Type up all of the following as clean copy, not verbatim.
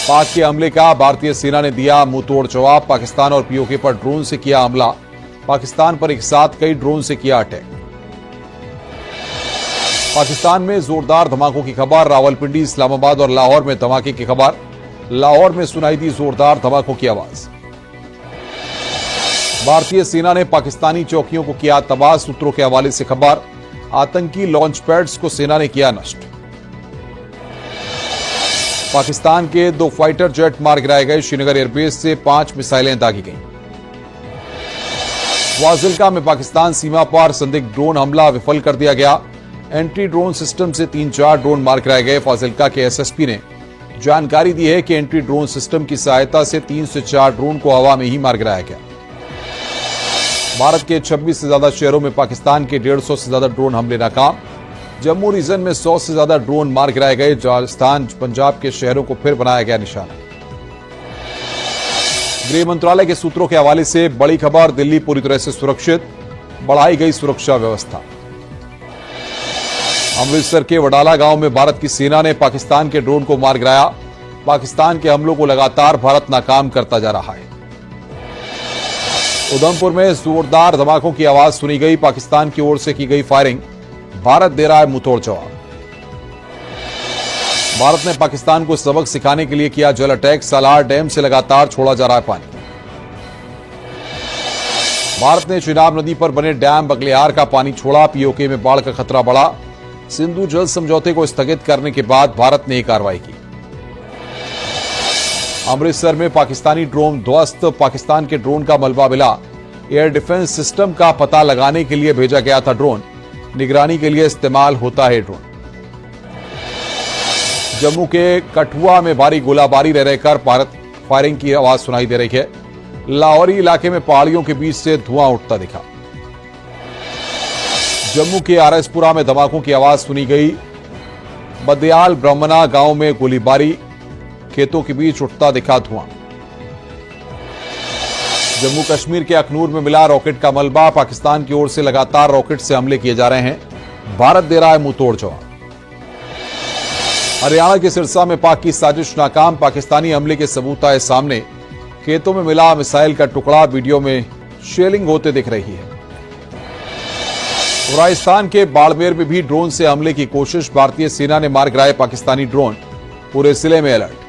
पाक के हमले का भारतीय सेना ने दिया मुंहतोड़ जवाब। पाकिस्तान और पीओके पर ड्रोन से किया हमला। पाकिस्तान पर एक साथ कई ड्रोन से किया अटैक। पाकिस्तान में जोरदार धमाकों की खबर। रावलपिंडी, इस्लामाबाद और लाहौर में धमाके की खबर। लाहौर में सुनाई दी जोरदार धमाकों की आवाज। भारतीय सेना ने पाकिस्तानी चौकियों को किया तबाह। सूत्रों के हवाले से खबर। आतंकी लॉन्च पैड्स को सेना ने किया नष्ट। पाकिस्तान के 2 फाइटर जेट मार गिराए गए। श्रीनगर एयरबेस से 5 मिसाइलें दागी गईं। फाजिल्का में पाकिस्तान सीमा पार संदिग्ध ड्रोन हमला विफल कर दिया गया। एंटी ड्रोन सिस्टम से 3-4 ड्रोन मार गिराए गए। फाजिल्का के एसएसपी ने जानकारी दी है कि एंटी ड्रोन सिस्टम की सहायता से 3 से 4 ड्रोन को हवा में ही मार गिराया गया। भारत के 26 से ज्यादा शहरों में पाकिस्तान के 150 से ज्यादा ड्रोन हमले नाकाम। जम्मू रीजन में 100 से ज्यादा ड्रोन मार गिराए गए। राजस्थान, पंजाब के शहरों को फिर बनाया गया निशाना। गृह मंत्रालय के सूत्रों के हवाले से बड़ी खबर। दिल्ली पूरी तरह से सुरक्षित, बढ़ाई गई सुरक्षा व्यवस्था। अमृतसर के वडाला गांव में भारत की सेना ने पाकिस्तान के ड्रोन को मार गिराया। पाकिस्तान के हमलों को लगातार भारत नाकाम करता जा रहा है। उधमपुर में जोरदार धमाकों की आवाज सुनी गई। पाकिस्तान की ओर से की गई फायरिंग। भारत दे रहा है मुंहतोड़ जवाब। भारत ने पाकिस्तान को सबक सिखाने के लिए किया जल अटैक। सालार डैम से लगातार छोड़ा जा रहा है पानी। भारत ने चिनाब नदी पर बने डैम बगलियार का पानी छोड़ा। पीओके में बाढ़ का खतरा बढ़ा। सिंधु जल समझौते को स्थगित करने के बाद भारत ने यह कार्रवाई की। अमृतसर में पाकिस्तानी ड्रोन ध्वस्त। पाकिस्तान के ड्रोन का मलबा मिला। एयर डिफेंस सिस्टम का पता लगाने के लिए भेजा गया था ड्रोन। निगरानी के लिए इस्तेमाल होता है ड्रोन। जम्मू के कठुआ में भारी गोलाबारी रह रहकर फायरिंग की आवाज सुनाई दे रही है। लाहौरी इलाके में पहाड़ियों के बीच से धुआं उठता दिखा। जम्मू के आरएसपुरा में धमाकों की आवाज सुनी गई। बदयाल ब्रह्मना गांव में गोलीबारी। खेतों के बीच उठता दिखा धुआं। जम्मू कश्मीर के अखनूर में मिला रॉकेट का मलबा। पाकिस्तान की ओर से लगातार रॉकेट से हमले किए जा रहे हैं। भारत दे रहा है मुंहतोड़ जवाब। हरियाणा के सिरसा में पाक की साजिश नाकाम। पाकिस्तानी हमले के सबूत आए सामने। खेतों में मिला मिसाइल का टुकड़ा। वीडियो में शेलिंग होते दिख रही है। राजस्थान के बाड़मेर में भी ड्रोन से हमले की कोशिश। भारतीय सेना ने मार गिराए पाकिस्तानी ड्रोन। पूरे जिले में अलर्ट।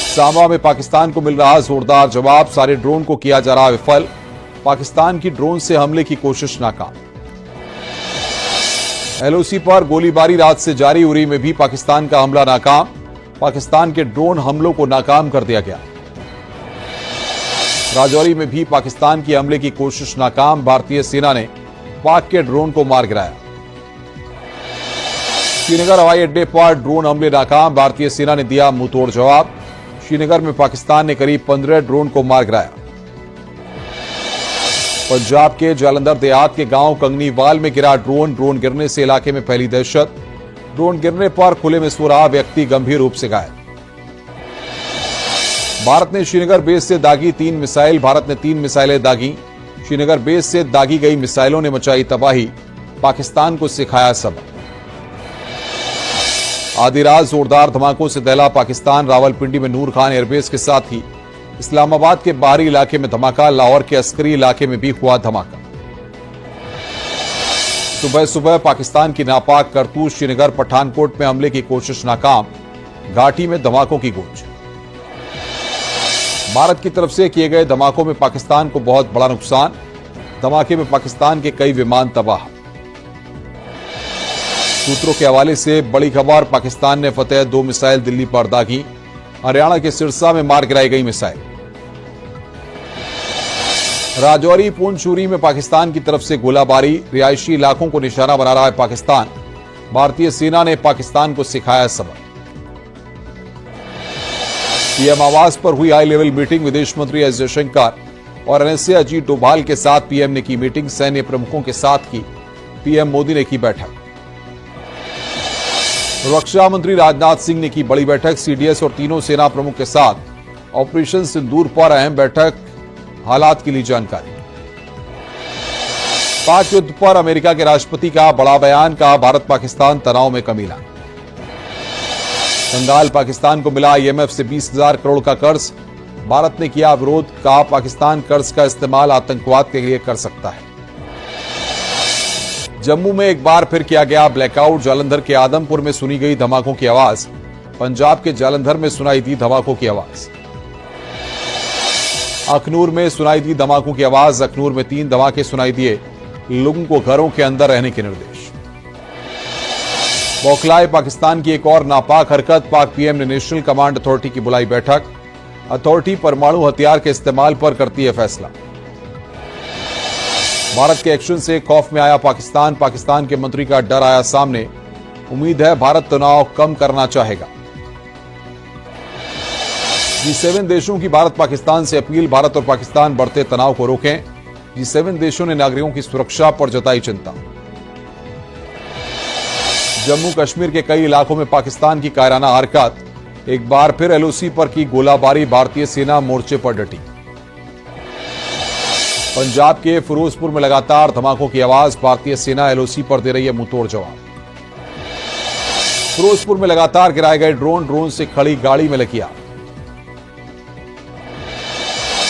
सांबा में पाकिस्तान को मिल रहा जोरदार जवाब। सारे ड्रोन को किया जा रहा विफल। पाकिस्तान की ड्रोन से हमले की कोशिश नाकाम। एलओसी पर गोलीबारी रात से जारी। उरी में भी पाकिस्तान का हमला नाकाम। पाकिस्तान के ड्रोन हमलों को नाकाम कर दिया गया। राजौरी में भी पाकिस्तान की हमले की कोशिश नाकाम। भारतीय सेना ने पाक के ड्रोन को मार गिराया। श्रीनगर हवाई अड्डे पर ड्रोन हमले नाकाम। भारतीय सेना ने दिया मुंहतोड़ जवाब। श्रीनगर में पाकिस्तान ने करीब 15 ड्रोन को मार गिराया। पंजाब के जालंधर देहात के गांव कंगनीवाल में गिरा ड्रोन। ड्रोन गिरने से इलाके में फैली दहशत। ड्रोन गिरने पर खुले में सो रहा व्यक्ति गंभीर रूप से घायल। भारत ने श्रीनगर बेस से दागी 3 मिसाइल। भारत ने 3 मिसाइलें दागी। श्रीनगर बेस से दागी गई मिसाइलों ने मचाई तबाही। पाकिस्तान को सिखाया सबक। आधी रात जोरदार धमाकों से दहला पाकिस्तान। रावलपिंडी में नूर खान एयरबेस के साथ ही इस्लामाबाद के बाहरी इलाके में धमाका। लाहौर के अस्करी इलाके में भी हुआ धमाका। सुबह सुबह पाकिस्तान की नापाक करतूत। श्रीनगर पठानकोट में हमले की कोशिश नाकाम। घाटी में धमाकों की गूंज। भारत की तरफ से किए गए धमाकों में पाकिस्तान को बहुत बड़ा नुकसान। धमाके में पाकिस्तान के कई विमान तबाह। सूत्रों के हवाले से बड़ी खबर। पाकिस्तान ने फतेह 2 मिसाइल दिल्ली पर दागी। हरियाणा के सिरसा में मार गिराई गई मिसाइल। राजौरी पूंछुरी में पाकिस्तान की तरफ से गोलाबारी। रिहायशी इलाकों को निशाना बना रहा है पाकिस्तान। भारतीय सेना ने पाकिस्तान को सिखाया सबक। पीएम आवास पर हुई हाई लेवल मीटिंग। विदेश मंत्री एस जयशंकर और एनएसए अजीत डोभाल के साथ पीएम ने की मीटिंग। सैन्य प्रमुखों के साथ की पीएम मोदी ने की बैठक। रक्षा मंत्री राजनाथ सिंह ने की बड़ी बैठक। सीडीएस और तीनों सेना प्रमुख के साथ ऑपरेशन सिंदूर पर अहम बैठक। हालात की ली जानकारी। पाक युद्ध पर अमेरिका के राष्ट्रपति का बड़ा बयान। कहा भारत पाकिस्तान तनाव में कमी लाए। बंगाल पाकिस्तान को मिला IMF से 20,000 करोड़ का कर्ज, भारत ने किया विरोध, कहा पाकिस्तान कर्ज का इस्तेमाल आतंकवाद के लिए कर सकता है। जम्मू में एक बार फिर किया गया ब्लैकआउट, जालंधर के आदमपुर में सुनी गई धमाकों की आवाज, पंजाब के जालंधर में सुनाई दी धमाकों की आवाज, अखनूर में सुनाई दी धमाकों की आवाज, अखनूर में 3 धमाके सुनाई दिए, लोगों को घरों के अंदर रहने के निर्देश। बौखलाए पाकिस्तान की एक और नापाक हरकत, पाक PM ने नेशनल कमांड अथॉरिटी की बुलाई बैठक, अथॉरिटी परमाणु हथियार के इस्तेमाल पर करती है फैसला। भारत के एक्शन से खौफ में आया पाकिस्तान, पाकिस्तान के मंत्री का डर आया सामने, उम्मीद है भारत तनाव कम करना चाहेगा। G7 देशों की भारत पाकिस्तान से अपील, भारत और पाकिस्तान बढ़ते तनाव को रोकें। G7 देशों ने नागरिकों की सुरक्षा पर जताई चिंता। जम्मू कश्मीर के कई इलाकों में पाकिस्तान की कायराना हरकत, एक बार फिर LOC पर की गोलाबारी, भारतीय सेना मोर्चे पर डटी। पंजाब के फिरोजपुर में लगातार धमाकों की आवाज, भारतीय सेना LOC पर दे रही है मुंहतोड़ जवाब। फिरोजपुर में लगातार गिराए गए ड्रोन से खड़ी गाड़ी में लगी आग।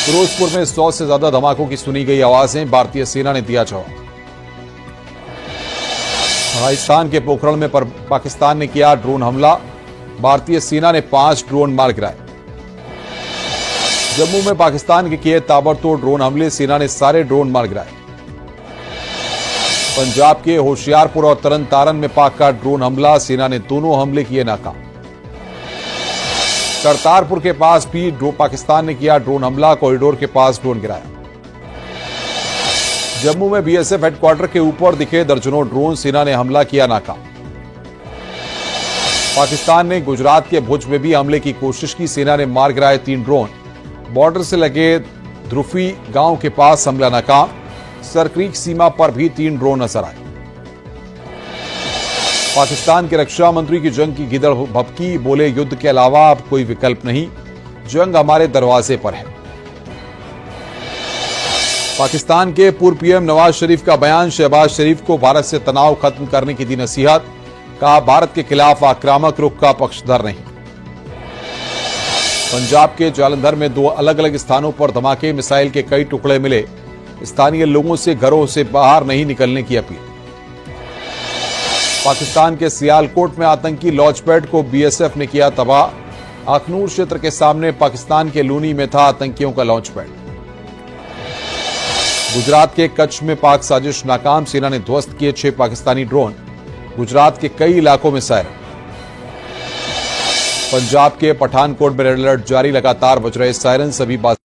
फिरोजपुर में 100 से ज्यादा धमाकों की सुनी गई आवाजें, भारतीय सेना ने दिया जवाब। राजस्थान के पोखरण में पाकिस्तान ने किया ड्रोन हमला, भारतीय सेना ने 5 ड्रोन मार गिराए। जम्मू में पाकिस्तान के किए ताबड़तोड़ ड्रोन हमले, सेना ने सारे ड्रोन मार गिराए। पंजाब के होशियारपुर और तरन तारन में पाक का ड्रोन हमला, सेना ने दोनों हमले किए नाकाम। करतारपुर के पास भी पाकिस्तान ने किया ड्रोन हमला, कॉरिडोर के पास ड्रोन गिराया। जम्मू में BSF हेडक्वार्टर के ऊपर दिखे दर्जनों ड्रोन, सेना ने हमला किया नाकाम। पाकिस्तान ने गुजरात के भुज में भी हमले की कोशिश की, सेना ने मार गिराए 3 ड्रोन। बॉर्डर से लगे ध्रुफी गांव के पास हमला नाकाम, सरक्रीक सीमा पर भी 3 ड्रोन नजर आए। पाकिस्तान के रक्षा मंत्री की जंग की गिदड़ भभकी, बोले युद्ध के अलावा अब कोई विकल्प नहीं, जंग हमारे दरवाजे पर है। पाकिस्तान के पूर्व PM नवाज शरीफ का बयान, शहबाज शरीफ को भारत से तनाव खत्म करने की दी नसीहत, कहा भारत के खिलाफ आक्रामक रुख का पक्षधर नहीं। पंजाब के जालंधर में 2 अलग अलग स्थानों पर धमाके, मिसाइल के कई टुकड़े मिले, स्थानीय लोगों से घरों से बाहर नहीं निकलने की अपील। पाकिस्तान के सियालकोट में आतंकी लॉन्चपैड को BSF ने किया तबाह, अखनूर क्षेत्र के सामने पाकिस्तान के लूनी में था आतंकियों का लॉन्चपैड। गुजरात के कच्छ में पाक साजिश नाकाम, सेना ने ध्वस्त किए 6 पाकिस्तानी ड्रोन, गुजरात के कई इलाकों में सायरन। पंजाब के पठानकोट में रेड अलर्ट जारी, लगातार बज रहे सायरन, सभी